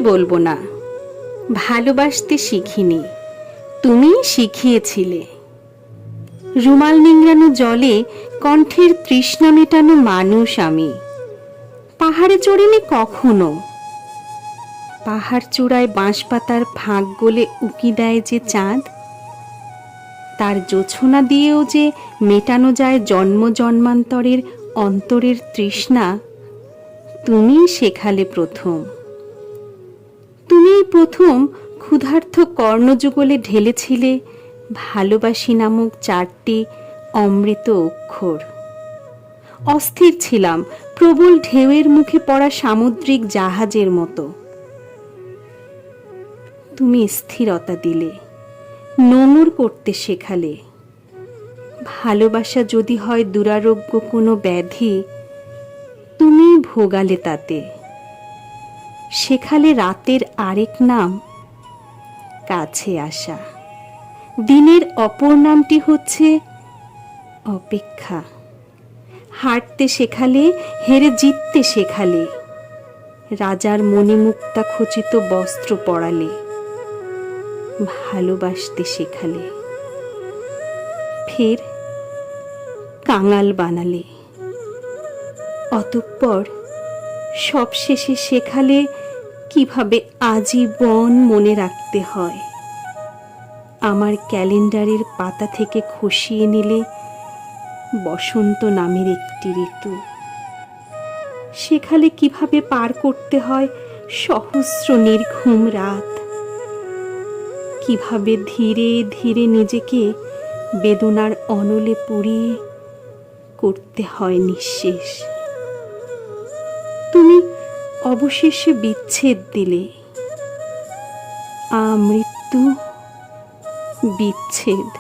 বলবো না, ভালোবাসতে শিখিনি, তুমি শিখিয়েছিলে। রুমাল নিংড়ানো জলে কণ্ঠের তৃষ্ণা মেটানো মানুষ আমি। পাহাড়ে চড়িনি কখনো। পাহাড় চূড়ায় বাঁশপাতার ফাঁক গলে উকি দেয় যে চাঁদ, তার জোছনা দিয়েও যে মেটানো যায় জন্ম জন্মান্তরের অন্তরের তৃষ্ণা, তুমিই শেখালে প্রথম। তুমিই প্রথম ক্ষুধার্ত কর্ণযুগলে ঢেলেছিলে ভালোবাসি নামক 4টি অমৃত অক্ষর। অস্থির ছিলাম প্রবল ঢেউয়ের মুখে পড়া সামুদ্রিক জাহাজের মতো। তুমি স্থিরতা দিলে, নোঙর করতে শেখালে। ভালোবাসা যদি হয় দুরারোগ্য কোনো ব্যাধি, তুমি ভোগালে তাতে। শেখালে রাতের আরেক নাম কাছে আসা। দিনের অপর নামটি হচ্ছে অপেক্ষা। হাঁটতে শেখালে, হেরে জিততে শেখালে। রাজার মণিমুক্তা খচিত বস্ত্র পরালে, ভালোবাসতে শেখালে। ফের কাঙাল বানালে। অতঃপর সবশেষে শেখালে কিভাবে আজীবন মনে রাখতে হয়। আমার ক্যালেন্ডারের পাতা থেকে খসিয়ে নিলে বসন্ত নামের একটি ঋতু। শেখালে কিভাবে পার করতে হয় সহস্র নির্ঘুম রাত। কিভাবে ধীরে ধীরে নিজেকে বেদনার অনলে পুড়িয়ে করতে হয় নিঃশেষ। তুমি অবশেষে বিচ্ছেদ দিলে। আমৃত্যু বিচ্ছেদ।